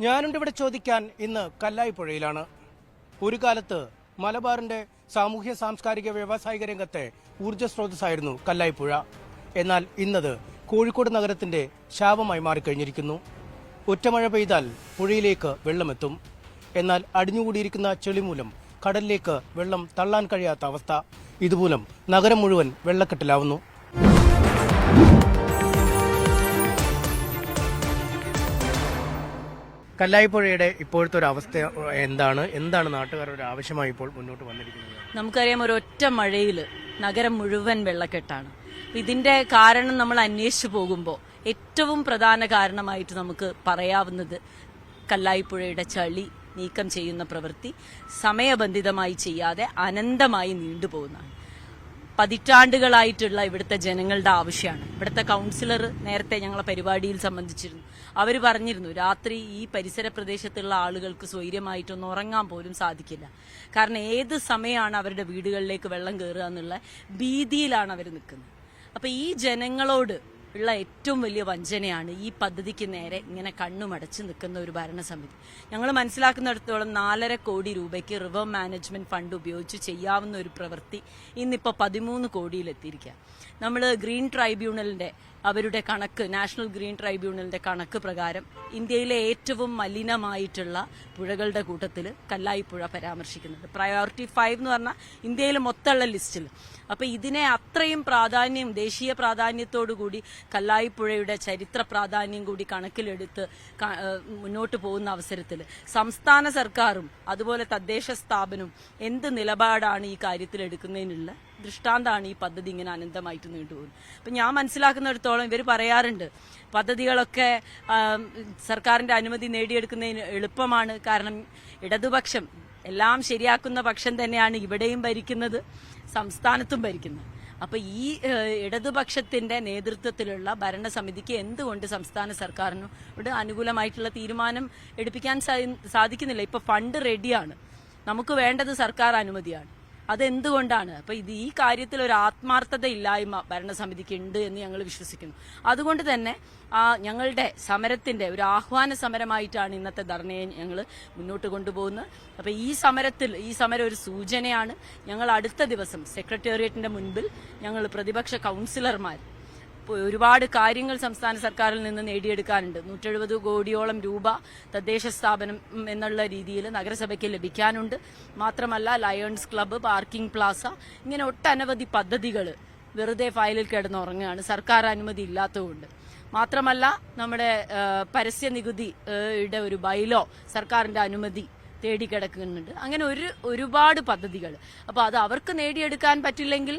ഞാനുണ്ടിവിടെ ചോദിക്കാൻ ഇന്ന് കല്ലായിപ്പുഴയിലാണ്. ഒരു കാലത്ത് മലബാറിന്റെ സാമൂഹ്യ സാംസ്കാരിക വ്യാവസായിക രംഗത്തെ ഊർജ്ജസ്രോതസ്സായിരുന്നു കല്ലായിപ്പുഴ. എന്നാൽ ഇന്നത് കോഴിക്കോട് നഗരത്തിന്റെ ശാപമായി മാറിക്കഴിഞ്ഞിരിക്കുന്നു. ഒറ്റമഴ പെയ്താൽ പുഴയിലേക്ക് വെള്ളമെത്തും. എന്നാൽ അടിഞ്ഞുകൂടിയിരിക്കുന്ന ചെളി മൂലം കടലിലേക്ക് വെള്ളം തള്ളാൻ കഴിയാത്ത അവസ്ഥ. ഇതുമൂലം നഗരം മുഴുവൻ വെള്ളക്കെട്ടിലാവുന്നു. കല്ലായിപ്പുഴയുടെ ഇപ്പോഴത്തെ ഒരു അവസ്ഥ എന്താണ് നാട്ടുകാരുടെ ആവശ്യമായി ഇപ്പോൾ മുന്നോട്ട് വന്നിരിക്കുന്നത്? നമുക്കറിയാം, ഒരൊറ്റ മഴയിൽ നഗരം മുഴുവൻ വെള്ളക്കെട്ടാണ്. ഇതിന്റെ കാരണം നമ്മൾ അന്വേഷിച്ചു പോകുമ്പോൾ ഏറ്റവും പ്രധാന കാരണമായിട്ട് നമുക്ക് പറയാവുന്നത് കല്ലായിപ്പുഴയുടെ ചളി നീക്കം ചെയ്യുന്ന പ്രവൃത്തി സമയബന്ധിതമായി ചെയ്യാതെ അനന്തമായി നീണ്ടുപോകുന്നതാണ്. പതിറ്റാണ്ടുകളായിട്ടുള്ള ഇവിടുത്തെ ജനങ്ങളുടെ ആവശ്യമാണ്. ഇവിടുത്തെ കൗൺസിലർ നേരത്തെ ഞങ്ങളെ പരിപാടിയിൽ സംബന്ധിച്ചിരുന്നു. അവർ പറഞ്ഞിരുന്നു, രാത്രി ഈ പരിസര പ്രദേശത്തുള്ള ആളുകൾക്ക് സ്വൈര്യമായിട്ടൊന്നും ഉറങ്ങാൻ പോലും സാധിക്കില്ല. കാരണം ഏത് സമയമാണ് അവരുടെ വീടുകളിലേക്ക് വെള്ളം കയറുക എന്നുള്ള ഭീതിയിലാണ് അവർ നിൽക്കുന്നത്. അപ്പൊ ഈ ജനങ്ങളോട് ഉള്ള ഏറ്റവും വലിയ വഞ്ചനയാണ് ഈ പദ്ധതിക്ക് നേരെ ഇങ്ങനെ കണ്ണുമടച്ച് നിൽക്കുന്ന ഒരു ഭരണസമിതി. ഞങ്ങൾ മനസ്സിലാക്കുന്നിടത്തോളം 4.5 കോടി രൂപയ്ക്ക് റിവർ മാനേജ്മെന്റ് ഫണ്ട് ഉപയോഗിച്ച് ചെയ്യാവുന്ന ഒരു പ്രവൃത്തി ഇന്നിപ്പോൾ 13 കോടിയിലെത്തിയിരിക്കുക. നമ്മൾ ഗ്രീൻ ട്രൈബ്യൂണലിന്റെ അവരുടെ കണക്ക്, നാഷണൽ ഗ്രീൻ ട്രൈബ്യൂണലിന്റെ കണക്ക് പ്രകാരം ഇന്ത്യയിലെ ഏറ്റവും മലിനമായിട്ടുള്ള പുഴകളുടെ കൂട്ടത്തിൽ കല്ലായിപ്പുഴ പരാമർശിക്കുന്നുണ്ട്. പ്രയോറിറ്റി 5 എന്ന് പറഞ്ഞാൽ ഇന്ത്യയിൽ മൊത്തമുള്ള ലിസ്റ്റിൽ. അപ്പൊ ഇതിനെ അത്രയും പ്രാധാന്യം, ദേശീയ പ്രാധാന്യത്തോടുകൂടി കല്ലായിപ്പുഴയുടെ ചരിത്ര പ്രാധാന്യം കൂടി കണക്കിലെടുത്ത് മുന്നോട്ട് പോകുന്ന അവസരത്തിൽ സംസ്ഥാന സർക്കാരും അതുപോലെ തദ്ദേശ സ്ഥാപനവും എന്ത് നിലപാടാണ് ഈ കാര്യത്തിൽ എടുക്കുന്നതിനുള്ള ദൃഷ്ടാന്താണ് ഈ പദ്ധതി ഇങ്ങനെ അനന്തമായിട്ട് നീണ്ടുപോകുന്നത്. അപ്പൊ ഞാൻ മനസ്സിലാക്കുന്നിടത്തോളം ഇവർ പറയാറുണ്ട്, പദ്ധതികളൊക്കെ സർക്കാരിന്റെ അനുമതി നേടിയെടുക്കുന്നതിന് എളുപ്പമാണ്. കാരണം ഇടതുപക്ഷം എല്ലാം ശരിയാക്കുന്ന പക്ഷം തന്നെയാണ് ഇവിടെയും ഭരിക്കുന്നത്, സംസ്ഥാനത്തും ഭരിക്കുന്നത്. അപ്പൊ ഈ ഇടതുപക്ഷത്തിന്റെ നേതൃത്വത്തിലുള്ള ഭരണസമിതിക്ക് എന്തുകൊണ്ട് സംസ്ഥാന സർക്കാരിനോട് അനുകൂലമായിട്ടുള്ള തീരുമാനം എടുപ്പിക്കാൻ സാധിക്കുന്നില്ല? ഇപ്പൊ ഫണ്ട് റെഡിയാണ്, നമുക്ക് വേണ്ടത് സർക്കാർ അനുമതിയാണ്. അതെന്തുകൊണ്ടാണ്? അപ്പൊ ഈ കാര്യത്തിൽ ഒരു ആത്മാർത്ഥത ഇല്ലായ്മ ഭരണസമിതിക്ക് ഉണ്ട് എന്ന് ഞങ്ങൾ വിശ്വസിക്കുന്നു. അതുകൊണ്ട് തന്നെ ഞങ്ങളുടെ സമരത്തിന്റെ ഒരു ആഹ്വാന സമരമായിട്ടാണ് ഇന്നത്തെ ധർണയെ ഞങ്ങൾ മുന്നോട്ട് കൊണ്ടുപോകുന്നത്. അപ്പൊ ഈ സമരം ഒരു സൂചനയാണ്. ഞങ്ങൾ അടുത്ത ദിവസം സെക്രട്ടേറിയറ്റിന്റെ മുൻപിൽ ഞങ്ങൾ പ്രതിപക്ഷ കൗൺസിലർമാർ ഒരുപാട് കാര്യങ്ങൾ സംസ്ഥാന സർക്കാരിൽ നിന്ന് നേടിയെടുക്കാനുണ്ട്. 170 കോടിയോളം രൂപ തദ്ദേശ സ്ഥാപനം എന്നുള്ള രീതിയിൽ നഗരസഭയ്ക്ക് ലഭിക്കാനുണ്ട്. മാത്രമല്ല ലയൺസ് ക്ലബ്ബ്, പാർക്കിംഗ് പ്ലാസ, ഇങ്ങനെ ഒട്ടനവധി പദ്ധതികൾ വെറുതെ ഫയലിൽ കിടന്നുറങ്ങുകയാണ് സർക്കാർ അനുമതി ഇല്ലാത്തതുകൊണ്ട്. മാത്രമല്ല നമ്മുടെ പരസ്യ നികുതിയുടെ ഒരു ബൈലോ സർക്കാരിന്റെ അനുമതി തേടിക്കിടക്കുന്നുണ്ട്. അങ്ങനെ ഒരുപാട് പദ്ധതികൾ. അപ്പൊ അത് അവർക്ക് നേടിയെടുക്കാൻ പറ്റില്ലെങ്കിൽ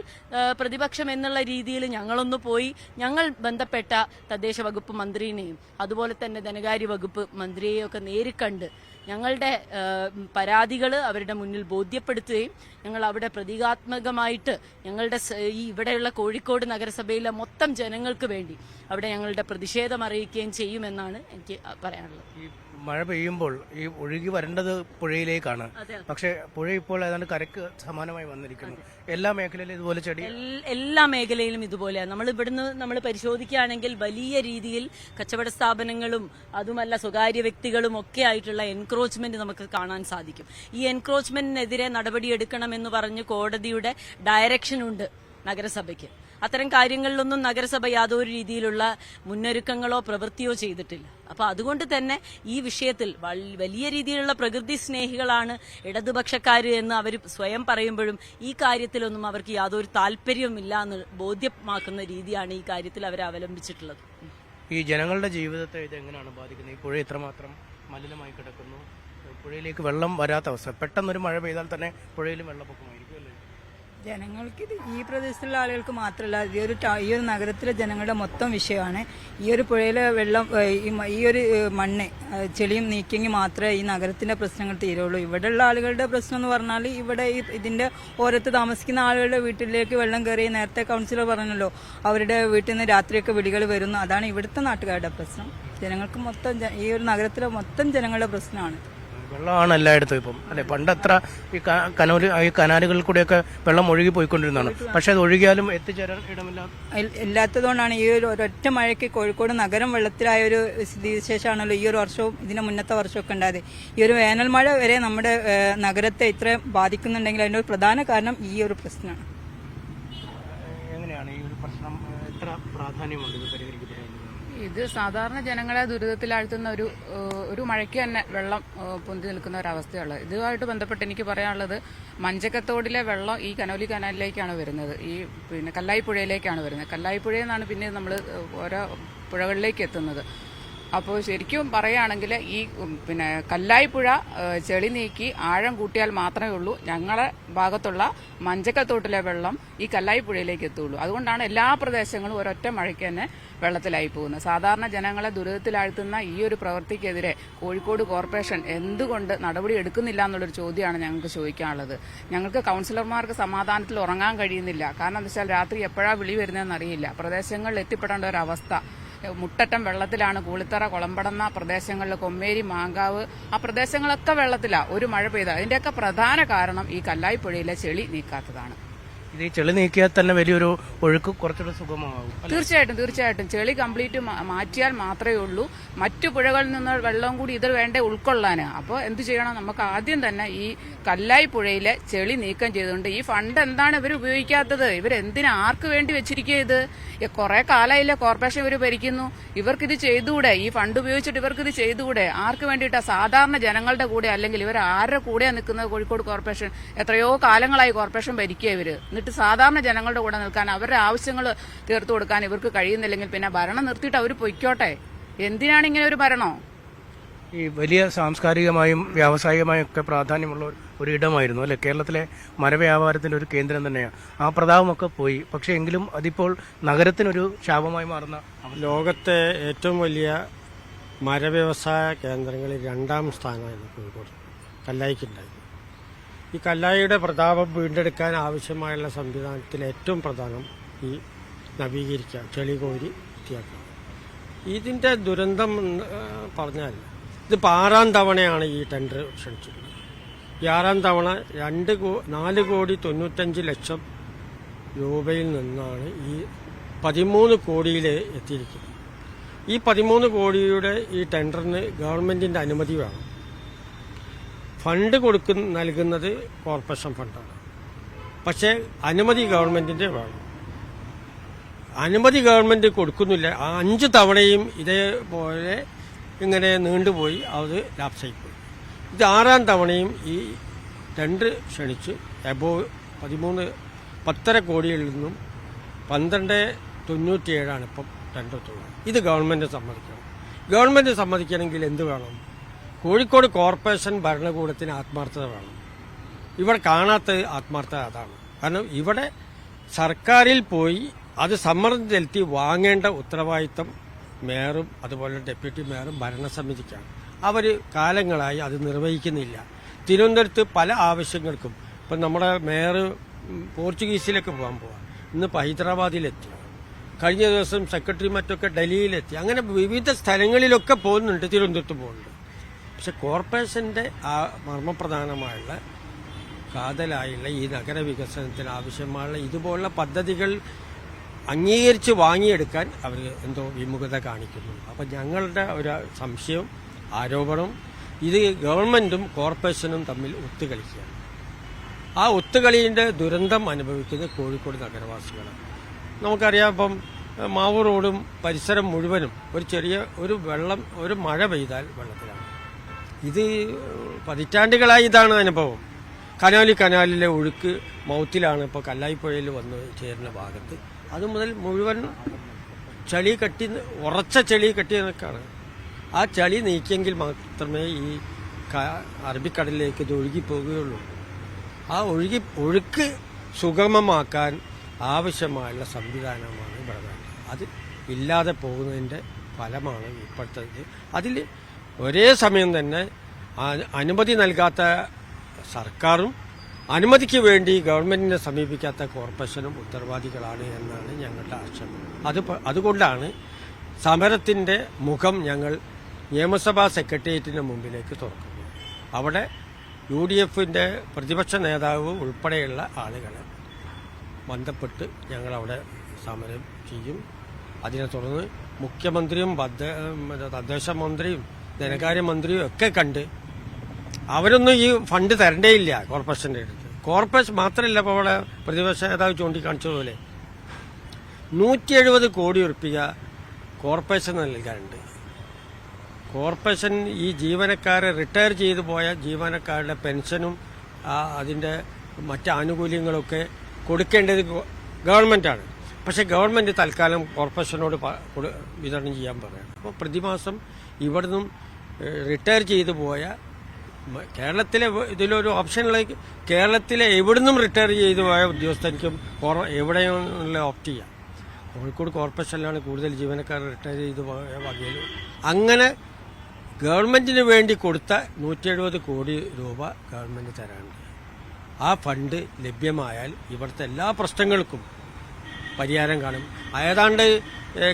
പ്രതിപക്ഷം എന്നുള്ള രീതിയിൽ ഞങ്ങളൊന്ന് പോയി ഞങ്ങൾ ബന്ധപ്പെട്ട തദ്ദേശ വകുപ്പ് മന്ത്രിയെയും അതുപോലെ തന്നെ ധനകാര്യ വകുപ്പ് മന്ത്രിയെയും ഒക്കെ നേരിക്കണ്ട് ഞങ്ങളുടെ പരാതികൾ അവരുടെ മുന്നിൽ ബോധ്യപ്പെടുത്തുകയും ഞങ്ങൾ അവിടെ പ്രതീകാത്മകമായിട്ട് ഞങ്ങളുടെ ഈ ഇവിടെയുള്ള കോഴിക്കോട് നഗരസഭയിലെ മൊത്തം ജനങ്ങൾക്ക് വേണ്ടി അവിടെ ഞങ്ങളുടെ പ്രതിഷേധം അറിയിക്കുകയും ചെയ്യുമെന്നാണ് എനിക്ക് പറയാനുള്ളത്. മഴ പെയ്യുമ്പോൾ ഈ ഒഴുകി വരേണ്ടത് പുഴയിലേക്കാണ്. പക്ഷെ പുഴ ഇപ്പോൾ ഏതാണ്ട് കരക്ക് സമാനമായി വന്നിരിക്കുന്നു. എല്ലാ മേഖലയിലും ഇതുപോലെ ചെടി, എല്ലാ മേഖലയിലും ഇതുപോലെയാണ്. നമ്മൾ പരിശോധിക്കുകയാണെങ്കിൽ വലിയ രീതിയിൽ കച്ചവട സ്ഥാപനങ്ങളും അതുമല്ല സ്വകാര്യ വ്യക്തികളും ഒക്കെ ആയിട്ടുള്ള എൻക്രോച്ച്മെന്റ് നമുക്ക് കാണാൻ സാധിക്കും. ഈ എൻക്രോച്ച്മെന്റിനെതിരെ നടപടിയെടുക്കണമെന്ന് പറഞ്ഞ് കോടതിയുടെ ഡയറക്ഷൻ ഉണ്ട് നഗരസഭയ്ക്ക്. അത്തരം കാര്യങ്ങളിലൊന്നും നഗരസഭ യാതൊരു രീതിയിലുള്ള മുന്നൊരുക്കങ്ങളോ പ്രവൃത്തിയോ ചെയ്തിട്ടില്ല. അപ്പൊ അതുകൊണ്ട് തന്നെ ഈ വിഷയത്തിൽ വലിയ രീതിയിലുള്ള പ്രകൃതി സ്നേഹികളാണ് ഇടതുപക്ഷക്കാര് എന്ന് അവർ സ്വയം പറയുമ്പോഴും ഈ കാര്യത്തിലൊന്നും അവർക്ക് യാതൊരു താല്പര്യവുമില്ല എന്ന് ബോധ്യമാക്കുന്ന രീതിയാണ് ഈ കാര്യത്തിൽ അവർ അവലംബിച്ചിട്ടുള്ളത്. ഈ ജനങ്ങളുടെ ജീവിതത്തെ ഇത് എങ്ങനെയാണ് ബാധിക്കുന്നത്? ഈ പുഴ ഇത്രമാത്രം മലിനമായി കിടക്കുന്നു, പുഴയിലേക്ക് വെള്ളം വരാത്ത അവസ്ഥ. പെട്ടെന്നൊരു മഴ പെയ്താൽ തന്നെ പുഴയിലും വെള്ളപ്പൊക്കമായിരിക്കും അല്ലേ? ജനങ്ങൾക്ക് ഇത് ഈ പ്രദേശത്തുള്ള ആളുകൾക്ക് മാത്രമല്ല, ഈ ഒരു നഗരത്തിലെ ജനങ്ങളുടെ മൊത്തം വിഷയമാണ്. ഈ ഒരു പുഴയിലെ വെള്ളം, ഈ ഒരു മണ്ണ് ചെളിയും നീക്കിയെങ്കിൽ മാത്രമേ ഈ നഗരത്തിന്റെ പ്രശ്നങ്ങൾ തീരുള്ളൂ. ഇവിടെയുള്ള ആളുകളുടെ പ്രശ്നം എന്ന് പറഞ്ഞാൽ ഇവിടെ ഇതിന്റെ ഓരത്ത് താമസിക്കുന്ന ആളുകളുടെ വീട്ടിലേക്ക് വെള്ളം കയറി. നേരത്തെ കൗൺസിലർ പറഞ്ഞല്ലോ, അവരുടെ വീട്ടിൽ നിന്ന് രാത്രിയൊക്കെ വിളികൾ വരുന്നു. അതാണ് ഇവിടുത്തെ നാട്ടുകാരുടെ പ്രശ്നം. ജനങ്ങൾക്ക് മൊത്തം ഈ ഒരു നഗരത്തിലെ മൊത്തം ജനങ്ങളുടെ പ്രശ്നമാണ്. വെള്ളമാണ് എല്ലായിടത്തും ഇപ്പം അല്ലെ. പണ്ടത്ര ഈ കനാലുകളിൽ കൂടെയൊക്കെ വെള്ളം ഒഴുകി പോയിക്കൊണ്ടിരുന്നതാണ്. പക്ഷെ അത് ഒഴുകിയാലും എത്തിച്ചേരാൻ ഇടമില്ല ഇല്ലാത്തതുകൊണ്ടാണ് ഈ ഒരു ഒരൊറ്റ മഴയ്ക്ക് കോഴിക്കോട് നഗരം വെള്ളത്തിലായ ഒരു സ്ഥിതിവിശേഷമാണല്ലോ ഈ ഒരു വർഷവും ഇതിന് മുന്നത്തെ വർഷമൊക്കെ ഉണ്ടായത്. ഈ ഒരു വേനൽ മഴ വരെ നമ്മുടെ നഗരത്തെ ഇത്ര ബാധിക്കുന്നുണ്ടെങ്കിൽ അതിന്റെ ഒരു പ്രധാന കാരണം ഈ ഒരു പ്രശ്നമാണ്. എങ്ങനെയാണ് ഈ ഒരു പ്രശ്നം എത്ര പ്രാധാന്യമുണ്ട് ഇത് പരിഹരിക്കപ്പെടുന്നത്? ഇത് സാധാരണ ജനങ്ങളെ ദുരിതത്തിലാഴ്ത്തുന്ന ഒരു മഴയ്ക്ക് തന്നെ വെള്ളം പൊന്തി നിൽക്കുന്ന ഒരവസ്ഥയുള്ളത്. ഇതുമായിട്ട് ബന്ധപ്പെട്ട് എനിക്ക് പറയാനുള്ളത്, മഞ്ചക്കത്തോടിലെ വെള്ളം ഈ കനോലി കനാലിലേക്കാണ് വരുന്നത്, ഈ പിന്നെ കല്ലായി പുഴയിലേക്കാണ് വരുന്നത്. കല്ലായി പുഴയിൽ നിന്നാണ് പിന്നെ നമ്മൾ ഓരോ പുഴകളിലേക്ക് എത്തുന്നത്. അപ്പോൾ ശരിക്കും പറയുകയാണെങ്കിൽ ഈ പിന്നെ കല്ലായി പുഴ ചെളി നീക്കി ആഴം കൂട്ടിയാൽ മാത്രമേ ഉള്ളൂ ഞങ്ങളെ ഭാഗത്തുള്ള മഞ്ചക്കത്തോട്ടിലെ വെള്ളം ഈ കല്ലായി പുഴയിലേക്ക് എത്തുള്ളൂ. അതുകൊണ്ടാണ് എല്ലാ പ്രദേശങ്ങളും ഒരൊറ്റ മഴയ്ക്ക് തന്നെ വെള്ളത്തിലായി പോകുന്നത്. സാധാരണ ജനങ്ങളെ ദുരിതത്തിലാഴ്ത്തുന്ന ഈ ഒരു പ്രവൃത്തിക്കെതിരെ കോഴിക്കോട് കോർപ്പറേഷൻ എന്തുകൊണ്ട് നടപടി എടുക്കുന്നില്ല എന്നുള്ളൊരു ചോദ്യമാണ് ഞങ്ങൾക്ക് ചോദിക്കാനുള്ളത്. ഞങ്ങൾക്ക് കൌൺസിലർമാർക്ക് സമാധാനത്തിൽ ഉറങ്ങാൻ കഴിയുന്നില്ല. കാരണം എന്താ വെച്ചാൽ രാത്രി എപ്പോഴാണ് വിളി വരുന്നതെന്ന് അറിയില്ല. പ്രദേശങ്ങളിൽ എത്തിപ്പെടേണ്ട ഒരവസ്ഥ. മുട്ടറ്റം വെള്ളത്തിലാണ്. കൂളിത്തറ, കുളമ്പടന്ന പ്രദേശങ്ങളിൽ, കൊമ്മേരി, മാങ്കാവ്, ആ പ്രദേശങ്ങളൊക്കെ വെള്ളത്തിലാണ് ഒരു മഴ പെയ്ത. അതിന്റെയൊക്കെ പ്രധാന കാരണം ഈ കല്ലായി പുഴയിലെ ചെളി നീക്കാത്തതാണ്. ഇത് ഈ ചെളി നീക്കിയാൽ തന്നെ വലിയൊരു ഒഴുക്ക് കുറച്ചുകൂടെ സുഗമമാകും. തീർച്ചയായിട്ടും ചെളി കംപ്ലീറ്റ് മാറ്റിയാൽ മാത്രമേ ഉള്ളൂ മറ്റു പുഴകളിൽ നിന്ന് വെള്ളവും കൂടി ഇത് വേണ്ടേ ഉൾക്കൊള്ളാന്. അപ്പോൾ എന്ത് ചെയ്യണം? നമുക്ക് ആദ്യം തന്നെ ഈ കല്ലായി പുഴയിലെ ചെളി നീക്കം ചെയ്തുകൊണ്ട് ഈ ഫണ്ട് എന്താണ് ഇവർ ഉപയോഗിക്കാത്തത്? ഇവരെന്തിനാ ആർക്ക് വേണ്ടി വെച്ചിരിക്കുക? ഇത് കുറെ കാലമായില്ലേ കോർപ്പറേഷൻ ഇവർ ഭരിക്കുന്നു. ഇവർക്കിത് ചെയ്തുകൂടെ? ഈ ഫണ്ട് ഉപയോഗിച്ചിട്ട് ഇവർക്കിത് ചെയ്തുകൂടെ? ആർക്ക് വേണ്ടിയിട്ടാ? സാധാരണ ജനങ്ങളുടെ കൂടെ, അല്ലെങ്കിൽ ഇവർ ആരുടെ കൂടെയാണ് നിൽക്കുന്നത്? കോഴിക്കോട് കോർപ്പറേഷൻ എത്രയോ കാലങ്ങളായി കോർപ്പറേഷൻ ഭരിക്കുക ഇവര്. എന്നിട്ട് സാധാരണ ജനങ്ങളുടെ കൂടെ നിൽക്കാൻ, അവരുടെ ആവശ്യങ്ങൾ തീർത്തു കൊടുക്കാൻ ഇവർക്ക് കഴിയുന്നില്ലെങ്കിൽ പിന്നെ ഭരണം നിർത്തിയിട്ട് അവർ പൊയ്ക്കോട്ടെ. എന്തിനാണ് ഇങ്ങനെ ഒരു ഭരണോ? ഈ വലിയ സാംസ്കാരികമായും വ്യാവസായികമായും ഒക്കെ പ്രാധാന്യമുള്ള ഒരു ഇടമായിരുന്നു അല്ലെ. കേരളത്തിലെ മരവ്യാപാരത്തിന്റെ ഒരു കേന്ദ്രം തന്നെയാണ്. ആ പ്രതാപമൊക്കെ പോയി. പക്ഷെ എങ്കിലും അതിപ്പോൾ നഗരത്തിനൊരു ശാപമായി മാറുന്ന ലോകത്തെ ഏറ്റവും വലിയ മരവ്യവസായ കേന്ദ്രങ്ങളിൽ 2ാം സ്ഥാനമായിരുന്നു കോഴിക്കോട് കല്ലായിക്കുണ്ടായിരുന്നു. ഈ കല്ലായിയുടെ പ്രതാപം വീണ്ടെടുക്കാൻ ആവശ്യമായുള്ള സംവിധാനത്തിൽ ഏറ്റവും പ്രധാനം ഈ നവീകരിക്കുക, ചെളി കോരി വൃത്തിയാക്കുക. ഇതിന്റെ ദുരന്തം പറഞ്ഞാൽ ഇതിപ്പോൾ 6ാം തവണയാണ് ഈ ടെൻഡർ ക്ഷണിച്ചിട്ടുള്ളത്. ഈ 6ാം തവണ 4,95,00,000 രൂപയിൽ നിന്നാണ് ഈ 13 കോടിയിൽ എത്തിയിരിക്കുന്നത്. ഈ 13 കോടിയുടെ ഈ ടെൻഡറിന് ഗവൺമെന്റിന്റെ അനുമതി വേണം. ഫണ്ട് നൽകുന്നത് കോർപ്പറേഷൻ ഫണ്ടാണ്. പക്ഷേ അനുമതി ഗവൺമെന്റിന്റെ വേണം. അനുമതി ഗവൺമെന്റ് കൊടുക്കുന്നില്ല. 5 തവണയും ഇതേപോലെ ഇങ്ങനെ നീണ്ടുപോയി, അത് ലാപ്സായിപ്പോയി. ഇത് 6ാം തവണയും ഈ ടെൻഡർ ക്ഷണിച്ച് എബോവ് 10.5 കോടിയിൽ നിന്നും 12.97 ഇപ്പം ടെൻഡർ തുക. ഇത് ഗവൺമെന്റ് സമ്മതിക്കണം. ഗവൺമെന്റ് സമ്മതിക്കണമെങ്കിൽ എന്ത് വേണം? കോഴിക്കോട് കോർപ്പറേഷൻ ഭരണകൂടത്തിന് ആത്മാർത്ഥത വേണം. ഇവിടെ കാണാത്ത ആത്മാർത്ഥത അതാണ്. കാരണം ഇവിടെ സർക്കാരിൽ പോയി അത് സമ്മർദ്ദം ചെലുത്തി വാങ്ങേണ്ട ഉത്തരവാദിത്തം മേയറും അതുപോലെ ഡെപ്യൂട്ടി മേയറും ഭരണസമിതിക്കാണ്. അവർ കാലങ്ങളായി അത് നിർവഹിക്കുന്നില്ല. തിരുവനന്തപുരത്ത് പല ആവശ്യങ്ങൾക്കും ഇപ്പം നമ്മുടെ മേയർ പോർച്ചുഗീസിലേക്ക് പോകാൻ പോവാം. ഇന്നിപ്പോൾ ഹൈദരാബാദിലെത്തി. കഴിഞ്ഞ ദിവസം സെക്രട്ടറി മറ്റൊക്കെ ഡൽഹിയിലെത്തി. അങ്ങനെ വിവിധ സ്ഥലങ്ങളിലൊക്കെ പോകുന്നുണ്ട്, തിരുവനന്തപുരത്ത് പോകുന്നുണ്ട്. പക്ഷെ കോർപ്പറേഷന്റെ ആ മർമ്മപ്രധാനമായുള്ള കാതലായുള്ള ഈ നഗരവികസനത്തിന് ആവശ്യമായുള്ള ഇതുപോലുള്ള പദ്ധതികൾ അംഗീകരിച്ച് വാങ്ങിയെടുക്കാൻ അവർ എന്തോ വിമുഖത കാണിക്കുന്നു. അപ്പം ഞങ്ങളുടെ ഒരു സംശയം, ആരോപണം, ഇത് ഗവൺമെന്റും കോർപ്പറേഷനും തമ്മിൽ ഒത്തുകളിക്കുകയാണ്. ആ ഒത്തുകളിയുടെ ദുരന്തം അനുഭവിക്കുന്നത് കോഴിക്കോട് നഗരവാസികളാണ്. നമുക്കറിയാം, ഇപ്പം മാവൂർ റോഡും പരിസരം മുഴുവനും ഒരു മഴ പെയ്താൽ വെള്ളത്തിലാണ്. ഇത് പതിറ്റാണ്ടുകളായി ഇതാണ് അനുഭവം. കനാലിലെ ഒഴുക്ക് മൗത്തിലാണ് ഇപ്പോൾ കല്ലായിപ്പുഴയിൽ വന്ന് ചേരുന്ന ഭാഗത്ത്. അതുമുതൽ മുഴുവൻ ഉറച്ച ചെളി കെട്ടി നിൽക്കാണ്. ആ ചളി നീക്കിയെങ്കിൽ മാത്രമേ ഈ അറബിക്കടലിലേക്ക് ഇത് ഒഴുകിപ്പോകുകയുള്ളൂ. ആ ഒഴുക്ക് സുഗമമാക്കാൻ ആവശ്യമായുള്ള സംവിധാനമാണ് ഇവിടെ വേണ്ടത്. അത് ഇല്ലാതെ പോകുന്നതിൻ്റെ ഫലമാണ് ഇപ്പോഴത്തെ. അതിൽ ഒരേ സമയം തന്നെ അനുമതി നൽകാത്ത സർക്കാരും അനുമതിക്ക് വേണ്ടി ഗവൺമെന്റിനെ സമീപിക്കാത്ത കോർപ്പറേഷനും ഉത്തരവാദികളാണ് എന്നാണ് ഞങ്ങളുടെ ആശങ്ക. അതുകൊണ്ടാണ് സമരത്തിന്റെ മുഖം ഞങ്ങൾ നിയമസഭാ സെക്രട്ടേറിയറ്റിന് മുമ്പിലേക്ക് തുറക്കുന്നത്. അവിടെ UDFന്റെ പ്രതിപക്ഷ നേതാവ് ഉൾപ്പെടെയുള്ള ആളുകളെ ബന്ധപ്പെട്ട് ഞങ്ങളവിടെ സമരം ചെയ്യും. അതിനെ തുടർന്ന് മുഖ്യമന്ത്രിയും തദ്ദേശ മന്ത്രിയും ധനകാര്യമന്ത്രിയും ഒക്കെ കണ്ട് അവരൊന്നും ഈ ഫണ്ട് തരണ്ടേയില്ല കോർപ്പറേഷന്റെ അടുത്ത്. കോർപ്പറേഷൻ മാത്രമല്ല, ഇപ്പോൾ അവിടെ പ്രതിപക്ഷ നേതാവ് ചൂണ്ടിക്കാണിച്ചതുപോലെ 170 കോടി ഉറുപ്പിക കോർപ്പറേഷൻ നൽകാനുണ്ട്. കോർപ്പറേഷൻ ഈ ജീവനക്കാരെ റിട്ടയർ ചെയ്തു പോയ ജീവനക്കാരുടെ പെൻഷനും അതിന്റെ മറ്റ് ആനുകൂല്യങ്ങളൊക്കെ കൊടുക്കേണ്ടത് ഗവൺമെന്റാണ്. പക്ഷെ ഗവൺമെന്റ് തൽക്കാലം കോർപ്പറേഷനോട് വിതരണം ചെയ്യാൻ പറയണം. അപ്പോൾ പ്രതിമാസം ഇവിടുന്നും റിട്ടയർ ചെയ്തു പോയ കേരളത്തിലെ ഇതിലൊരു ഓപ്ഷനുള്ള കേരളത്തിലെ എവിടുന്നും റിട്ടയർ ചെയ്തു പോയ ഉദ്യോഗസ്ഥർക്കും എവിടെയുള്ള ഓപ്റ്റ് ചെയ്യാം. കോഴിക്കോട് കോർപ്പറേഷനിലാണ് കൂടുതൽ ജീവനക്കാർ റിട്ടയർ ചെയ്തു പോയ വകയിൽ അങ്ങനെ ഗവൺമെന്റിന് വേണ്ടി കൊടുത്ത 170 കോടി രൂപ ഗവൺമെന്റ് തരാനുണ്ട്. ആ ഫണ്ട് ലഭ്യമായാൽ ഇവിടുത്തെ എല്ലാ പ്രശ്നങ്ങൾക്കും പരിഹാരം കാണും. ഏതാണ്ട്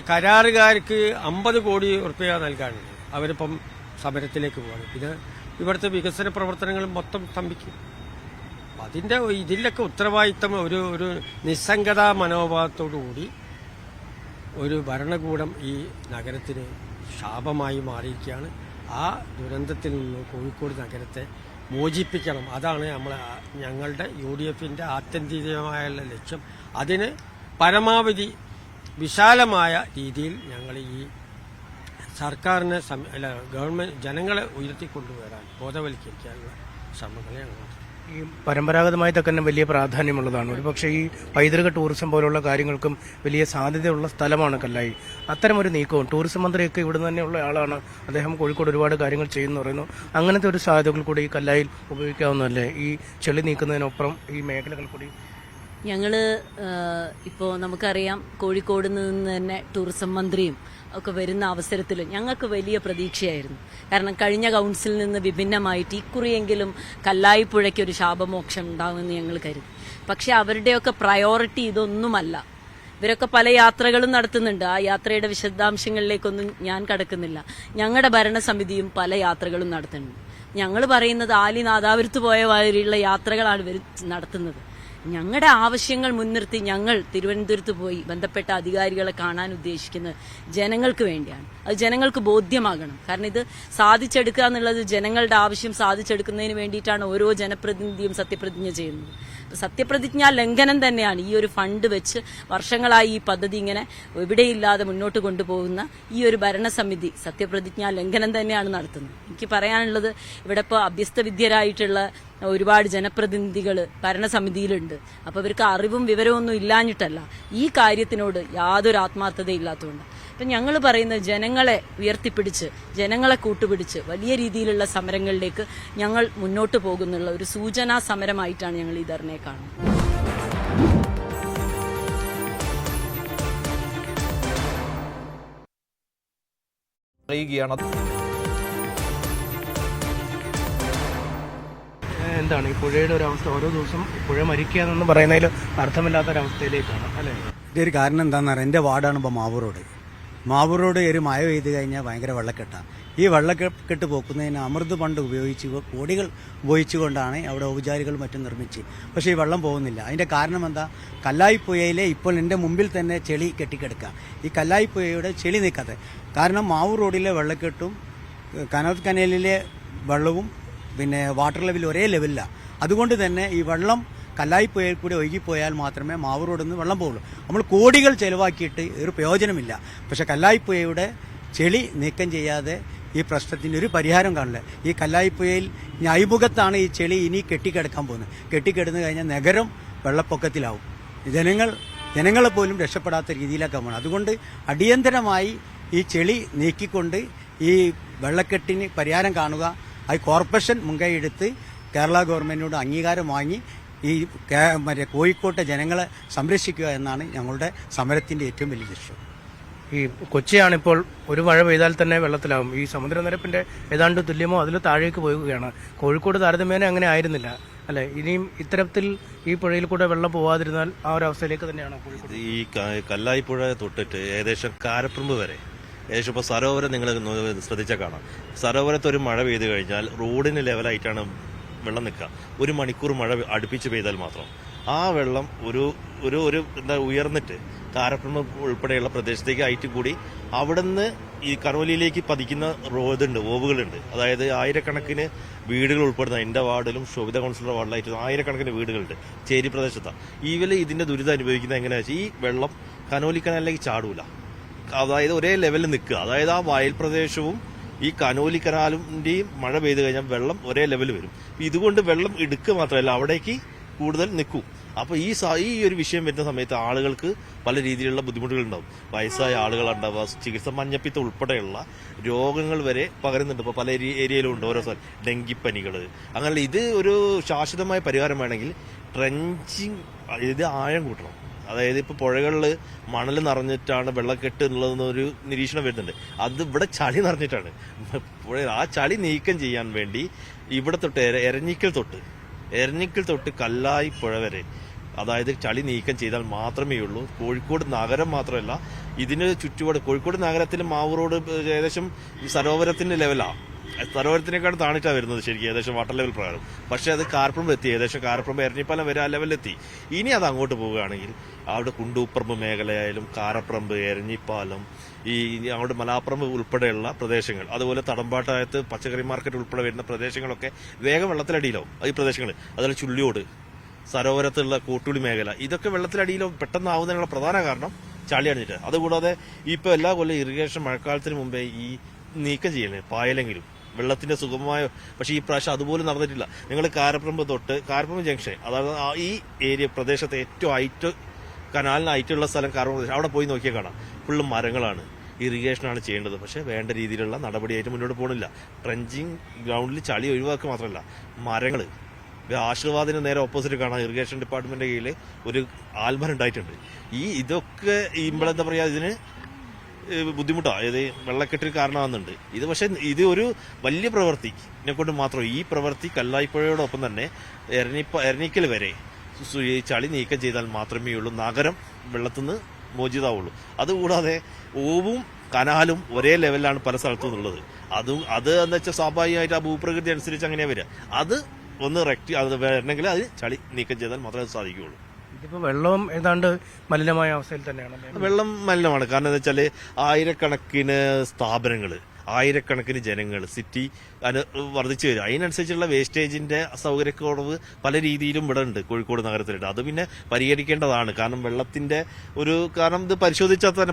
കരാറുകാർക്ക് 50 കോടി ഉറുപ്പിക നൽകാനുണ്ട്. അവരിപ്പം സമരത്തിലേക്ക് പോകണം. പിന്നെ ഇവിടുത്തെ വികസന പ്രവർത്തനങ്ങൾ മൊത്തം സ്തംഭിക്കും. ഇതിലൊക്കെ ഉത്തരവാദിത്തം ഒരു നിസ്സംഗതാ മനോഭാവത്തോടുകൂടി ഒരു ഭരണകൂടം ഈ നഗരത്തിന് ശാപമായി മാറിയിരിക്കുകയാണ്. ആ ദുരന്തത്തിൽ നിന്ന് കോഴിക്കോട് നഗരത്തെ മോചിപ്പിക്കണം. അതാണ് ഞങ്ങളുടെ UDFന്റെ ആത്യന്തികമായ ലക്ഷ്യം. അതിന് പരമാവധി വിശാലമായ രീതിയിൽ ഞങ്ങൾ ഈ സർക്കാരിനെ ഗവൺമെന്റ് ജനങ്ങളെ ഉയർത്തിക്കൊണ്ടുവരാൻ ബോധവൽക്കരിക്കാനുള്ള ശ്രമങ്ങളെ ഞങ്ങൾ ഈ പരമ്പരാഗതമായി തന്നെ വലിയ പ്രാധാന്യമുള്ളതാണ്. ഒരുപക്ഷെ ഈ പൈതൃക ടൂറിസം പോലുള്ള കാര്യങ്ങൾക്കും വലിയ സാധ്യതയുള്ള സ്ഥലമാണ് കല്ലായി. അത്തരമൊരു നീക്കവും ടൂറിസം മന്ത്രിയൊക്കെ ഇവിടുന്ന് തന്നെയുള്ള ആളാണ്. അദ്ദേഹം കോഴിക്കോട് ഒരുപാട് കാര്യങ്ങൾ ചെയ്യുന്നു പറയുന്നു. അങ്ങനത്തെ ഒരു സാധ്യതകൾ കൂടി ഈ കല്ലായിൽ ഉപയോഗിക്കാവുന്നതല്ലേ ഈ ചെളി നീക്കുന്നതിനൊപ്പം ഈ മേഖലകൾ കൂടി? ഞങ്ങൾ ഇപ്പോൾ നമുക്കറിയാം കോഴിക്കോട് നിന്ന് തന്നെ ടൂറിസം മന്ത്രിയും ഒക്കെ വരുന്ന അവസരത്തിൽ ഞങ്ങൾക്ക് വലിയ പ്രതീക്ഷയായിരുന്നു. കാരണം കഴിഞ്ഞ കൗൺസിലിൽ നിന്ന് വിഭിന്നമായിട്ട് ഇക്കുറിയെങ്കിലും കല്ലായിപ്പുഴയ്ക്ക് ഒരു ശാപമോക്ഷം ഉണ്ടാകുമെന്ന് ഞങ്ങൾ കരുതി. പക്ഷെ അവരുടെയൊക്കെ പ്രയോറിറ്റി ഇതൊന്നുമല്ല. ഇവരൊക്കെ പല യാത്രകളും നടത്തുന്നുണ്ട്. ആ യാത്രയുടെ വിശദാംശങ്ങളിലേക്കൊന്നും ഞാൻ കടക്കുന്നില്ല. ഞങ്ങളുടെ ഭരണസമിതിയും പല യാത്രകളും നടത്തുന്നുണ്ട്. ഞങ്ങൾ പറയുന്നത് ആലിനാദാപുരത്ത് പോയ മാതിരിയുള്ള യാത്രകളാണ് ഇവർ നടത്തുന്നത്. ഞങ്ങളുടെ ആവശ്യങ്ങൾ മുൻനിർത്തി ഞങ്ങൾ തിരുവനന്തപുരത്ത് പോയി ബന്ധപ്പെട്ട അധികാരികളെ കാണാൻ ഉദ്ദേശിക്കുന്നത് ജനങ്ങൾക്ക് വേണ്ടിയാണ്. അത് ജനങ്ങൾക്ക് ബോധ്യമാകണം. കാരണം ഇത് സാധിച്ചെടുക്കുക എന്നുള്ളത് ജനങ്ങളുടെ ആവശ്യം സാധിച്ചെടുക്കുന്നതിന് വേണ്ടിയിട്ടാണ് ഓരോ ജനപ്രതിനിധിയും സത്യപ്രതിജ്ഞ ചെയ്യുന്നത്. സത്യപ്രതിജ്ഞാ ലംഘനം തന്നെയാണ് ഈ ഒരു ഫണ്ട് വെച്ച് വർഷങ്ങളായി ഈ പദ്ധതി ഇങ്ങനെ എവിടെയില്ലാതെ മുന്നോട്ട് കൊണ്ടുപോകുന്ന ഈ ഒരു ഭരണസമിതി സത്യപ്രതിജ്ഞാ ലംഘനം തന്നെയാണ് നടത്തുന്നത്. എനിക്ക് പറയാനുള്ളത്, ഇവിടെ ഇപ്പോൾ അഭ്യസ്തവിദ്യരായിട്ടുള്ള ഒരുപാട് ജനപ്രതിനിധികൾ ഭരണസമിതിയിലുണ്ട്. അപ്പോൾ ഇവർക്ക് അറിവും വിവരവും ഒന്നും ഇല്ലാഞ്ഞിട്ടല്ല, ഈ കാര്യത്തിനോട് യാതൊരു ആത്മാർത്ഥതയില്ലാത്തതുകൊണ്ട്. അപ്പം ഞങ്ങൾ പറയുന്നത് ജനങ്ങളെ ഉയർത്തിപ്പിടിച്ച് ജനങ്ങളെ കൂട്ടുപിടിച്ച് വലിയ രീതിയിലുള്ള സമരങ്ങളിലേക്ക് ഞങ്ങൾ മുന്നോട്ട് പോകുന്നുള്ള ഒരു സൂചനാ സമരമായിട്ടാണ് ഞങ്ങൾ ഈ ധർണയെ കാണുന്നത്. എന്താണ് ഈ പുഴയുടെ ഒരു അവസ്ഥ? ഓരോ ദിവസം പുഴ മരിക്കുക എന്നൊന്നും പറയുന്നതിൽ അർത്ഥമില്ലാത്തൊരവസ്ഥയിലേക്കാണ് അല്ലേ? ഇതൊരു കാരണം എന്താണെന്ന് പറയാം. എൻ്റെ വാർഡാണ് ഇപ്പോൾ മാവൂർ റോഡ് ഒരു മഴ പെയ്ത് കഴിഞ്ഞാൽ ഭയങ്കര വെള്ളക്കെട്ടാണ്. ഈ വെള്ളക്കെട്ട് പോക്കുന്നതിന് അമൃത് ഫണ്ട് കോടികൾ ഉപയോഗിച്ചുകൊണ്ടാണ് അവിടെ ഔപചാരികൾ മറ്റും നിർമ്മിച്ച്. പക്ഷേ ഈ വെള്ളം പോകുന്നില്ല. അതിൻ്റെ കാരണം എന്താ? കല്ലായിപ്പുഴയിലെ ഇപ്പോൾ എൻ്റെ മുമ്പിൽ തന്നെ ചെളി കെട്ടിക്കിടക്കുക. ഈ കല്ലായിപ്പുഴയുടെ ചെളി നീക്കാതെ കാരണം മാവൂർ റോഡിലെ വെള്ളക്കെട്ടും കനോത്ത് കനാലിലെ വെള്ളവും പിന്നെ വാട്ടർ ലെവൽ ഒരേ ലെവലിലാണ്. അതുകൊണ്ട് തന്നെ ഈ വെള്ളം കല്ലായിപ്പുഴയിൽ കൂടി ഒഴുകിപ്പോയാൽ മാത്രമേ മാവൂർ റോഡിൽ നിന്ന് വെള്ളം പോകുള്ളൂ. നമ്മൾ കോടികൾ ചെലവാക്കിയിട്ട് ഒരു പ്രയോജനമില്ല. പക്ഷെ കല്ലായിപ്പുഴയുടെ ചെളി നീക്കം ചെയ്യാതെ ഈ പ്രശ്നത്തിന് ഒരു പരിഹാരം കാണില്ല. ഈ കല്ലായിപ്പുഴയിൽ അഴിമുഖത്താണ് ഈ ചെളി ഇനി കെട്ടിക്കിടക്കാൻ പോകുന്നത്. കെട്ടിക്കിടന്നു കഴിഞ്ഞാൽ നഗരം വെള്ളപ്പൊക്കത്തിലാവും. ജനങ്ങളെ പോലും രക്ഷപ്പെടാത്ത രീതിയിലൊക്കെ പോകണം. അതുകൊണ്ട് അടിയന്തരമായി ഈ ചെളി നീക്കിക്കൊണ്ട് ഈ വെള്ളക്കെട്ടിന് പരിഹാരം കാണുക. അത് കോർപ്പറേഷൻ മുൻകൈയെടുത്ത് കേരള ഗവൺമെന്റിനോട് അംഗീകാരം വാങ്ങി ഈ കോഴിക്കോട്ടെ ജനങ്ങളെ സംരക്ഷിക്കുക എന്നാണ് ഞങ്ങളുടെ സമരത്തിന്റെ ഏറ്റവും വലിയ ലക്ഷ്യം. ഈ കൊച്ചിയാണിപ്പോൾ ഒരു മഴ പെയ്താൽ തന്നെ വെള്ളത്തിലാവും. ഈ സമുദ്രനിരപ്പിന്റെ ഏതാണ്ട് തുല്യമോ അതിൽ താഴേക്ക് പോവുകയാണ്. കോഴിക്കോട് താരതമ്യേന അങ്ങനെ ആയിരുന്നില്ല അല്ലെ? ഇനിയും ഇത്തരത്തിൽ ഈ പുഴയിൽ കൂടെ വെള്ളം പോവാതിരുന്നാൽ ആ ഒരു അവസ്ഥയിലേക്ക് തന്നെയാണ് കോഴിക്കോട്. ഈ കല്ലായിപ്പുഴ തൊട്ടിട്ട് ഏകദേശം കാരപ്പറമ്പ് വരെ ഏകദേശം ഇപ്പോൾ സരോവരം നിങ്ങൾ ശ്രദ്ധിച്ചാൽ കാണാം. സരോവരത്ത് ഒരു മഴ പെയ്ത് കഴിഞ്ഞാൽ റോഡിന് ലെവലായിട്ടാണ് വെള്ളം നിൽക്കുക. 1 മണിക്കൂർ മഴ അടുപ്പിച്ച് പെയ്താൽ മാത്രം ആ വെള്ളം ഒരു ഒരു ഒരു എന്താ ഉയർന്നിട്ട് കാരപ്പുറം ഉൾപ്പെടെയുള്ള പ്രദേശത്തേക്ക് ആയിട്ട് കൂടി അവിടുന്ന് ഈ കനോലിയിലേക്ക് പതിക്കുന്ന ഇതുണ്ട്, ഓവുകളുണ്ട്. അതായത് ആയിരക്കണക്കിന് വീടുകൾ ഉൾപ്പെടുന്ന എൻ്റെ വാർഡിലും ശോഭിത കൗൺസിലർ വാർഡിലായിട്ട് ആയിരക്കണക്കിന് വീടുകളുണ്ട് ചേരി പ്രദേശത്താണ്. ഇതിന്റെ ദുരിതം അനുഭവിക്കുന്നത് എങ്ങനെയാണെന്ന് വെച്ചാൽ ഈ വെള്ളം കനോലി കനാലിലേക്ക് ചാടൂല. അതായത് ഒരേ ലെവലിൽ നിൽക്കുക. അതായത് ആ വയൽ പ്രദേശവും ഈ കനോലി കനാലിന്റെയും മഴ പെയ്ത് കഴിഞ്ഞാൽ വെള്ളം ഒരേ ലെവലിൽ വരും. ഇതുകൊണ്ട് വെള്ളം എടുക്കുക മാത്രമല്ല അവിടേക്ക് കൂടുതൽ നിൽക്കും. അപ്പോൾ ഈ ഒരു വിഷയം വരുന്ന സമയത്ത് ആളുകൾക്ക് പല രീതിയിലുള്ള ബുദ്ധിമുട്ടുകൾ ഉണ്ടാവും. വയസ്സായ ആളുകളുണ്ടാവുക, ചികിത്സ, മഞ്ഞപ്പിത്തം ഉൾപ്പെടെയുള്ള രോഗങ്ങൾ വരെ പകരുന്നുണ്ട്. ഇപ്പോൾ പല ഏരിയയിലും ഉണ്ട് ഓരോ സ്ഥലം, ഡെങ്കിപ്പനികൾ. അങ്ങനെ ഇത് ഒരു ശാശ്വതമായ പരിഹാരം വേണമെങ്കിൽ ട്രെഞ്ചിങ്, ഇത് ആഴം കൂട്ടണം. അതായത് ഇപ്പോൾ പുഴകളിൽ മണൽ നിറഞ്ഞിട്ടാണ് വെള്ളക്കെട്ട് എന്നുള്ളതെന്നൊരു നിരീക്ഷണം വരുന്നുണ്ട്. അത് ഇവിടെ ചളി നിറഞ്ഞിട്ടാണ്. ആ ചളി നീക്കം ചെയ്യാൻ വേണ്ടി ഇവിടെ തൊട്ട് എരഞ്ഞിക്കൽ തൊട്ട് കല്ലായി പുഴ വരെ, അതായത് ചളി നീക്കം ചെയ്താൽ മാത്രമേ ഉള്ളൂ. കോഴിക്കോട് നഗരം മാത്രമല്ല, ഇതിന് ചുറ്റുപാട് കോഴിക്കോട് നഗരത്തിൽ മാവൂർ റോഡ് ഏകദേശം സരോവരത്തിന്റെ ലെവലാണ്. സരോവരത്തിനേക്കാൾ താണിട്ടാണ് വരുന്നത് ശരിക്കും ഏകദേശം വാട്ടർ ലെവൽ പ്രകാരം. പക്ഷെ അത് കാരപ്പുറം എത്തി, ഏകദേശം കാരപ്പുറം എരഞ്ഞിപ്പാലം വരെ ആ ലെവലിലെത്തി. ഇനി അത് അങ്ങോട്ട് പോവുകയാണെങ്കിൽ അവിടെ കുണ്ടൂപ്പറമ്പ് മേഖലയായാലും കാരപ്പുറമ്പ്, എരഞ്ഞിപ്പാലം, ഈ അങ്ങോട്ട് മലാപ്പുറമ്പ് ഉൾപ്പെടെയുള്ള പ്രദേശങ്ങൾ, അതുപോലെ തടമ്പാട്ടയത്ത് പച്ചക്കറി മാർക്കറ്റ് ഉൾപ്പെടെ വരുന്ന പ്രദേശങ്ങളൊക്കെ വേഗം വെള്ളത്തിലടിയിലാവും. ഈ പ്രദേശങ്ങൾ, അതുപോലെ ചുള്ളിയോട്, സരോവരത്തുള്ള കോട്ടുളി മേഖല, ഇതൊക്കെ വെള്ളത്തിലടിയിലോ പെട്ടെന്നാവുന്നതിനുള്ള പ്രധാന കാരണം ചളി അടിഞ്ഞിട്ട്. അതുകൂടാതെ ഇപ്പോൾ എല്ലാ കൊല്ലം ഇറിഗേഷൻ മഴക്കാലത്തിന് മുമ്പേ ഈ നീക്കം ചെയ്യണേ പായലെങ്കിലും വെള്ളത്തിന്റെ സുഗമമായ, പക്ഷേ ഈ പ്രാവശ്യം അതുപോലും നടന്നിട്ടില്ല. നിങ്ങൾ കാരപ്പുറമ്പ് തൊട്ട് കാരപ്പുറമ്പ് ജംഗ്ഷൻ, അതായത് ഈ ഏരിയ പ്രദേശത്തെ ഏറ്റവും ഹൈറ്റ്, കനാലിന് ഹൈറ്റുള്ള സ്ഥലം കാരപ്പുറം പ്രദേശം, അവിടെ പോയി നോക്കിയാൽ കാണാം ഫുള്ള് മരങ്ങളാണ്. ഇറിഗേഷനാണ് ചെയ്യേണ്ടത്, പക്ഷേ വേണ്ട രീതിയിലുള്ള നടപടിയായിട്ട് മുന്നോട്ട് പോകുന്നില്ല. ട്രെഞ്ചിങ് ഗ്രൗണ്ടിൽ ചളി ഒഴിവാക്കുക മാത്രമല്ല, മരങ്ങൾ, ആശീർവാദിന് നേരെ ഓപ്പോസിറ്റ് കാണാം ഇറിഗേഷൻ ഡിപ്പാർട്ട്മെന്റിന്റെ കീഴിൽ ഒരു ആൽമരം ഉണ്ടായിട്ടുണ്ട്. ഇതൊക്കെ ഇമ്പളെന്താ പറയുക, ഇതിന് ബുദ്ധിമുട്ടാണ്. അതായത് വെള്ളക്കെട്ടിൽ കാരണമാകുന്നുണ്ട് ഇത്. പക്ഷെ ഇത് ഒരു വലിയ പ്രവൃത്തിനെ കൊണ്ട് മാത്രം, ഈ പ്രവൃത്തി കല്ലായിപ്പുഴയോടൊപ്പം തന്നെ എരഞ്ഞിക്കൽ വരെ ഈ ചളി നീക്കം ചെയ്താൽ മാത്രമേ ഉള്ളൂ നഗരം വെള്ളത്തിൽ നിന്ന് മോചിതാവുള്ളൂ. അതുകൂടാതെ ഓവും കനാലും ഒരേ ലെവലിലാണ് പല സ്ഥലത്തും ഉള്ളത്. അത് എന്താ വെച്ചാൽ സ്വാഭാവികമായിട്ട് ആ ഭൂപ്രകൃതി അനുസരിച്ച് അങ്ങനെയാണ് വരിക. അത് ഒന്ന് അത് വരണമെങ്കിൽ അത് ചളി നീക്കം ചെയ്താൽ മാത്രമേ സാധിക്കുകയുള്ളൂ. ഇതിപ്പോൾ വെള്ളം ഏതാണ്ട് മലിനമായ അവസ്ഥയിൽ തന്നെയാണ്. വെള്ളം മലിനമാണ്. കാരണം എന്താ വെച്ചാൽ ആയിരക്കണക്കിന് സ്ഥാപനങ്ങൾ, ആയിരക്കണക്കിന് ജനങ്ങൾ, സിറ്റി വർദ്ധിച്ചു വരും. അതിനനുസരിച്ചുള്ള വേസ്റ്റേജിന്റെ സൗകര്യക്കുറവ് പല രീതിയിലും ഇവിടെ ഉണ്ട്, കോഴിക്കോട് നഗരത്തിലുണ്ട്. അത് പിന്നെ പരിഹരിക്കേണ്ടതാണ്. കാരണം വെള്ളത്തിന്റെ കാരണം ഇത്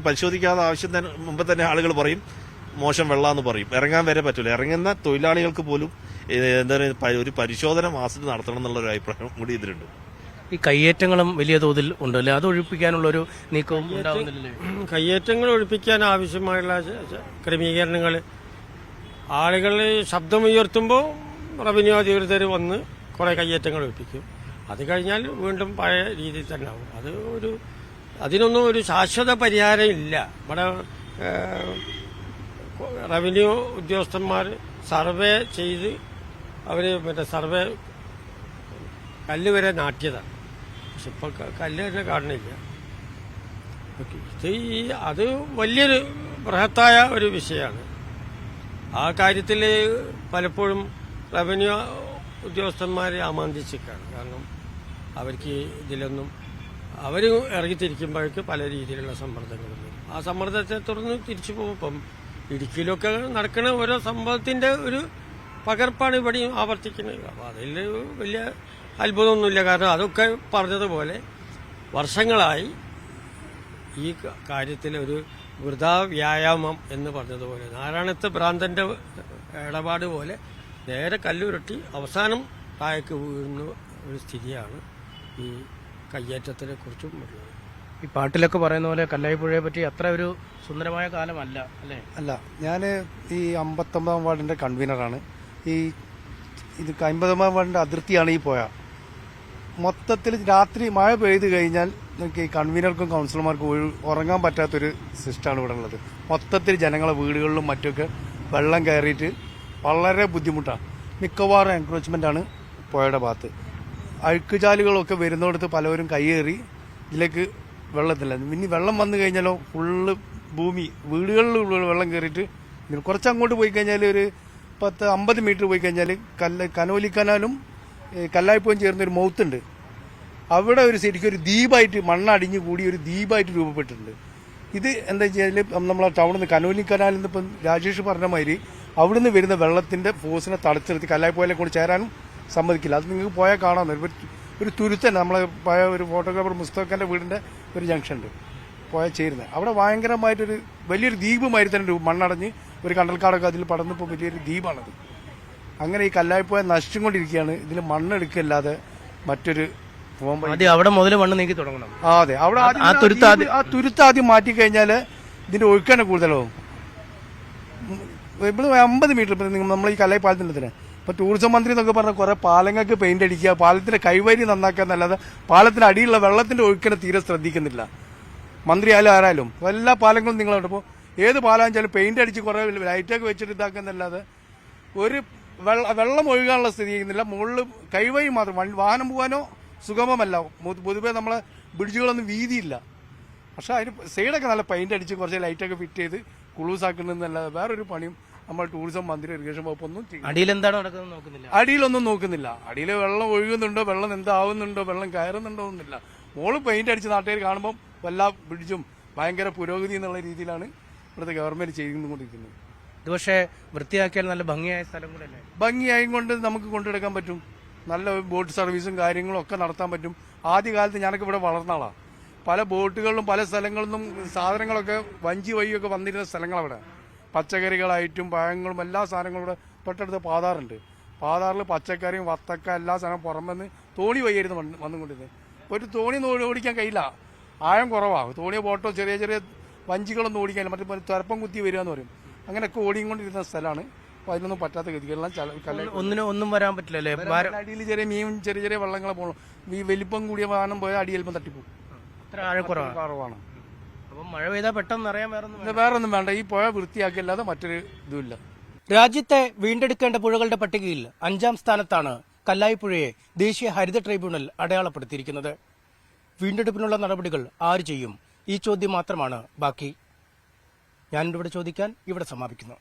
പരിശോധിക്കാതെ ആവശ്യം തന്നെ മുമ്പ് തന്നെ ആളുകൾ പറയും മോശം വെള്ളമെന്ന് പറയും. ഇറങ്ങാൻ വരെ പറ്റില്ല. ഇറങ്ങുന്ന തൊഴിലാളികൾക്ക് പോലും എന്താ പറയുക, ഒരു പരിശോധന മാസത്തിൽ നടത്തണം എന്നുള്ള ഒരു അഭിപ്രായം കൂടി ഇതിലുണ്ട്. ഈ കയ്യേറ്റങ്ങളും വലിയ തോതിൽ ഉണ്ടല്ലേ, അത് ഒഴിപ്പിക്കാനുള്ള ഒരു നീക്കവും ഉണ്ടാവുന്നില്ലേ? കയ്യേറ്റങ്ങൾ ഒഴിപ്പിക്കാൻ ആവശ്യമായുള്ള ക്രമീകരണങ്ങൾ, ആളുകൾ ശബ്ദമുയർത്തുമ്പോൾ റവന്യൂ അധികൃതർ വന്ന് കുറെ കയ്യേറ്റങ്ങൾ ഒഴിപ്പിക്കും. അത് കഴിഞ്ഞാൽ വീണ്ടും പഴയ രീതിയിൽ തന്നെ ആവും. അതിനൊന്നും ഒരു ശാശ്വത പരിഹാരം ഇല്ല. ഇവിടെ റവന്യൂ ഉദ്യോഗസ്ഥന്മാർ സർവേ ചെയ്ത് സർവേ കല്ല് വരെ നാട്ടിയതാണ്. പക്ഷെ ഇപ്പൊ കല്ല് തന്നെ കാണുന്നില്ല. അത് വലിയൊരു ബൃഹത്തായ ഒരു വിഷയമാണ്. ആ കാര്യത്തിൽ പലപ്പോഴും റവന്യൂ ഉദ്യോഗസ്ഥന്മാരെ ആമന്തിച്ചിരിക്കുകയാണ്. കാരണം അവർക്ക് ഇതിലൊന്നും അവർ ഇറങ്ങിത്തിരിക്കുമ്പോഴേക്ക് പല രീതിയിലുള്ള സമ്മർദ്ദങ്ങളും വരും. ആ സമ്മർദ്ദത്തെ തുടർന്ന് തിരിച്ചു പോകും. ഇപ്പം ഇടുക്കിയിലൊക്കെ നടക്കുന്ന ഓരോ സംഭവത്തിന്റെ ഒരു പകർപ്പാണ് ഇവിടെയും ആവർത്തിക്കുന്നത്. അപ്പോൾ അതിൽ വലിയ അത്ഭുതമൊന്നുമില്ല. കാരണം അതൊക്കെ പറഞ്ഞതുപോലെ വർഷങ്ങളായി ഈ കാര്യത്തിൽ ഒരു വൃഥാ വ്യായാമം എന്ന് പറഞ്ഞതുപോലെ നാരായണത്തെ ഭ്രാന്തന്റെ ഇടപാട് പോലെ നേരെ കല്ലുരുട്ടി അവസാനം താഴേക്ക് വീഴുന്ന ഒരു സ്ഥിതിയാണ് ഈ കയ്യേറ്റത്തിനെ കുറിച്ചും ഉള്ളത്. ഈ പാട്ടിലൊക്കെ പറയുന്ന പോലെ കല്ലായിപ്പുഴയെ പറ്റി അത്ര ഒരു സുന്ദരമായ കാലമല്ല അല്ലേ? അല്ല, ഞാൻ ഈ 59-ാം വാർഡിന്റെ കൺവീനറാണ്. ഇത് 50-ാം വാർഡിന്റെ അതിർത്തിയാണ് ഈ പുഴ. മൊത്തത്തിൽ രാത്രി മഴ പെയ്ത് കഴിഞ്ഞാൽ ഈ കൺവീനർക്കും കൗൺസിലർമാർക്കും ഉറങ്ങാൻ പറ്റാത്തൊരു സിസ്റ്റമാണ് ഇവിടെ ഉള്ളത്. മൊത്തത്തിൽ ജനങ്ങളെ വീടുകളിലും മറ്റുമൊക്കെ വെള്ളം കയറിയിട്ട് വളരെ ബുദ്ധിമുട്ടാണ്. മിക്കവാറും എൻക്രോച്ച്മെന്റാണ് പുഴയുടെ ഭാഗത്ത്. അഴുക്കുചാലുകളൊക്കെ വരുന്നിടത്ത് പലവരും കയ്യേറി ഇതിലേക്ക് വെള്ളത്തില്ല. ഇനി വെള്ളം വന്നു കഴിഞ്ഞാലോ ഫുള്ള് ഭൂമി വീടുകളിൽ വെള്ളം കയറിയിട്ട് കുറച്ച് അങ്ങോട്ട് പോയി കഴിഞ്ഞാൽ ഒരു 10-50 മീറ്റർ പോയി കഴിഞ്ഞാൽ കനോലി കനാലും കല്ലായിപ്പുഴയും ചേർന്നൊരു മൗത്തുണ്ട്. അവിടെ ഒരു ശരിക്കും ഒരു ദ്വീപായിട്ട് മണ്ണടിഞ്ഞു കൂടി ഒരു ദ്വീപായിട്ട് രൂപപ്പെട്ടിട്ടുണ്ട്. ഇത് എന്താ വെച്ചാൽ നമ്മളെ ടൗണിൽ നിന്ന് കനോലി കനാലിൽ നിന്ന് ഇപ്പം രാജേഷ് പറഞ്ഞ മാതിരി അവിടുന്ന് വരുന്ന വെള്ളത്തിന്റെ ഫോഴ്സിനെ തടച്ചു നിർത്തി കല്ലായിപ്പുഴയിലെ കൂടി ചേരാനും സമ്മതിക്കില്ല. അത് നിങ്ങൾക്ക് പോയാൽ കാണാൻ ഒരു തുരുത്തന്നെ നമ്മളെ പഴയ ഒരു ഫോട്ടോഗ്രാഫർ മുസ്തഫന്റെ വീടിന്റെ ഒരു ജംഗ്ഷൻ ഉണ്ട് പോയാൽ ചേരുന്നത്. അവിടെ ഭയങ്കരമായിട്ടൊരു വലിയൊരു ദ്വീപുമാതിരി തന്നെ മണ്ണടഞ്ഞ് ഒരു കണ്ടൽക്കാടൊക്കെ അതിൽ പടർന്നിപ്പോൾ വലിയൊരു ദ്വീപാണത്. അങ്ങനെ ഈ കല്ലായിപ്പുഴ നശിച്ചും കൊണ്ടിരിക്കുകയാണ്. ഇതിൽ മണ്ണെടുക്കല്ലാതെ മറ്റൊരു അവിടെ മുതൽ മണ്ണ് നീക്കി തുടങ്ങണം. അതെ, അവിടെ ആ തുരുത്ത് ആദ്യം മാറ്റി കഴിഞ്ഞാൽ ഇതിന്റെ ഒഴുക്കന്നെ കൂടുതലാവും. ഇവിടെ 50 മീറ്റർ നമ്മൾ ഈ കല്ലായി പാലത്തിന്റെ തന്നെ ഇപ്പൊ ടൂറിസം മന്ത്രി എന്നൊക്കെ പറഞ്ഞ കുറെ പാലങ്ങൾക്ക് പെയിന്റ് അടിക്കുക, പാലത്തിന്റെ കൈവരി നന്നാക്കുക എന്നല്ലാതെ പാലത്തിന് അടിയിലുള്ള വെള്ളത്തിന്റെ ഒഴുക്കിനെ തീരെ ശ്രദ്ധിക്കുന്നില്ല. മന്ത്രി ആയാലും ആരായാലും എല്ലാ പാലങ്ങളും നിങ്ങൾ കണ്ടപ്പോൾ ഏത് പാലാച്ചാലും പെയിന്റ് അടിച്ച് കുറെ ലൈറ്റൊക്കെ വെച്ചിട്ട് ഇതാക്കുന്നല്ലാതെ ഒരു വെള്ളം ഒഴുകാനുള്ള സ്ഥിതി ചെയ്യുന്നില്ല. മുകളിൽ കൈവരി മാത്രം വാഹനം പോകാനോ സുഗമമല്ല. പൊതുവെ നമ്മളെ ബ്രിഡ്ജുകളൊന്നും വീതിയില്ല. പക്ഷെ അതിന് സൈഡൊക്കെ നല്ല പെയിന്റ് അടിച്ച് കുറച്ച് ലൈറ്റൊക്കെ ഫിറ്റ് ചെയ്ത് കുളൂസാക്കുന്നതല്ലാതെ വേറൊരു പണിയും നമ്മൾ ടൂറിസം മന്ത്രി ഇറിഗേഷൻ വകുപ്പ് ഒന്നും ചെയ്യും. അടിയിലെന്താണ് നടക്കുന്നത് നോക്കുന്നില്ല. അടിയിലൊന്നും നോക്കുന്നില്ല. അടിയിൽ വെള്ളം ഒഴുകുന്നുണ്ടോ, വെള്ളം എന്താവുന്നുണ്ടോ, വെള്ളം കയറുന്നുണ്ടോ എന്നില്ല. മോള് പെയിന്റ് അടിച്ച് നാട്ടുകാർ കാണുമ്പോൾ എല്ലാ ബ്രിഡ്ജും ഭയങ്കര പുരോഗതി എന്നുള്ള രീതിയിലാണ് ഇവിടുത്തെ ഗവൺമെന്റ് ചെയ്തുകൊണ്ടിരിക്കുന്നത്. ഇത് പക്ഷേ വൃത്തിയാക്കിയാൽ നല്ല ഭംഗിയായ സ്ഥലം കൂടെ അല്ലേ? ഭംഗിയായും കൊണ്ട് നമുക്ക് കൊണ്ടെടുക്കാൻ പറ്റും. നല്ല ബോട്ട് സർവീസും കാര്യങ്ങളും ഒക്കെ നടത്താൻ പറ്റും. ആദ്യകാലത്ത് ഞാനൊക്കെ ഇവിടെ വളർന്ന ആളാണ്. പല ബോട്ടുകളിലും പല സ്ഥലങ്ങളിൽ നിന്നും സാധനങ്ങളൊക്കെ വഞ്ചി വഴിയൊക്കെ വന്നിരുന്ന സ്ഥലങ്ങളവിടെ. പച്ചക്കറികളായിട്ടും പഴങ്ങളും എല്ലാ സാധനങ്ങളും ഇവിടെ തൊട്ടടുത്ത് പാതാറുണ്ട്. പാതാറിൽ പച്ചക്കറിയും വത്തക്ക എല്ലാ സാധനവും പുറമെന്ന് തോണി വഴിയായിരുന്നു വന്നുകൊണ്ടിരുന്നത്. ഒരു തോണി ഓടിക്കാൻ കഴിയില്ല, ആഴം കുറവാണ്. തോണിയോ ബോട്ടോ ചെറിയ ചെറിയ വഞ്ചികളൊന്നും ഓടിക്കാനില്ല. മറ്റേ തുരപ്പം കുത്തി വരിക എന്ന് പറയും. അങ്ങനെയൊക്കെ ഓടിക്കൊണ്ടിരുന്ന സ്ഥലമാണ്. അപ്പോൾ അതിനൊന്നും പറ്റാത്ത ഗതികളെല്ലാം ഒന്നും വരാൻ പറ്റില്ലല്ലേ? അടിയിൽ ചെറിയ മീൻ ചെറിയ ചെറിയ വെള്ളങ്ങളെ പോകണം. ഈ വലിപ്പം കൂടിയ വാഹനം പോയാൽ അടി ചിലപ്പം തട്ടിപ്പോകും. അത്ര ആഴക്കുറവാണ്. അപ്പം മഴ പെയ്താൽ പെട്ടെന്ന് അറിയാൻ വേറൊന്നും വേണ്ട. ഈ പുഴ വൃത്തിയാക്കിയല്ലാതെ മറ്റൊരു ഇതുമില്ല. രാജ്യത്തെ വീണ്ടെടുക്കേണ്ട പുഴകളുടെ പട്ടികയിൽ 5ാം സ്ഥാനത്താണ് കല്ലായിപ്പുഴയെ ദേശീയ ഹരിത ട്രൈബ്യൂണൽ അടയാളപ്പെടുത്തിയിരിക്കുന്നത്. വീണ്ടെടുപ്പിനുള്ള നടപടികൾ ആര് ചെയ്യും? ഈ ചോദ്യം മാത്രമാണ് ബാക്കി. ഞാനിവിടെ ചോദിക്കാൻ ഇവിടെ സമാപിക്കുന്നു.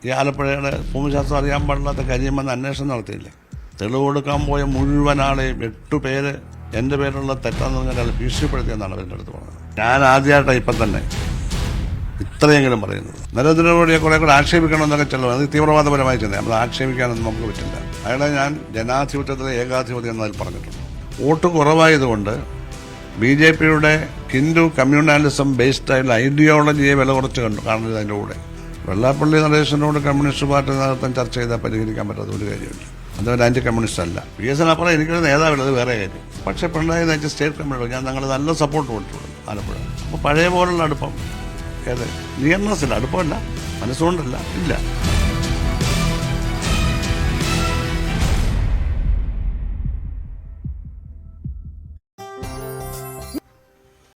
ഈ ആലപ്പുഴയുടെ ഭൂമിശാസ്ത്രം അറിയാൻ പാടില്ലാത്ത കരിയമെന്ന് അന്വേഷണം നടത്തിയില്ലേ? തെളിവ് കൊടുക്കാൻ പോയ മുഴുവൻ ആളെയും 8 പേര് എൻ്റെ പേരുള്ള തെറ്റാന്ന് പറഞ്ഞാൽ ഭീഷണിപ്പെടുത്തിയെന്നാണ് അവരുടെ അടുത്ത് പറഞ്ഞത്. ഞാൻ ആദ്യമായിട്ടാണ് ഇപ്പം തന്നെ ഇത്രയെങ്കിലും പറയുന്നത്. നരേന്ദ്രമോദിയെ കുറെ കൂടെ ആക്ഷേപിക്കണമെന്നൊക്കെ ചെല്ലും. അത് തീവ്രവാദപരമായി ചെന്നത്. നമ്മൾ ആക്ഷേപിക്കാനൊന്നും നമുക്ക് പറ്റില്ല. അയാളെ ഞാൻ ജനാധിപത്യത്തിലെ ഏകാധിപത്യം എന്നതിൽ പറഞ്ഞിട്ടുണ്ട്. വോട്ട് കുറവായതുകൊണ്ട് BJPയുടെ ഹിന്ദു കമ്മ്യൂണാലിസം ബേസ്ഡ് ആയിട്ടുള്ള ഐഡിയോളജിയെ വില കുറച്ച് കാണുന്നത് അതിൻ്റെ കൂടെ. വെള്ളാപ്പള്ളി നടേശനോട് കമ്മ്യൂണിസ്റ്റ് പാർട്ടി നേതൃത്വം ചർച്ച ചെയ്താൽ പരിഹരിക്കാൻ പറ്റാത്ത ഒരു കാര്യമില്ല. അതൊരു ആന്റി കമ്മ്യൂണിസ്റ്റ് അല്ല. PSനപ്പുറം എനിക്കൊരു നേതാവില്ല, അത് വേറെ കാര്യം. പക്ഷേ പിണറായി നയിച്ച സ്റ്റേറ്റ് കമ്മ്യൂണിസ്റ്റ് ഞാൻ ഞങ്ങൾ നല്ല സപ്പോർട്ട് കൊടുത്തിട്ടുണ്ട് ആലപ്പുഴ. അപ്പോൾ പഴയ പോലുള്ള അടുപ്പം ഏത് നിയമസില്ല, അടുപ്പമല്ല, മനസ്സുകൊണ്ടല്ല, ഇല്ല.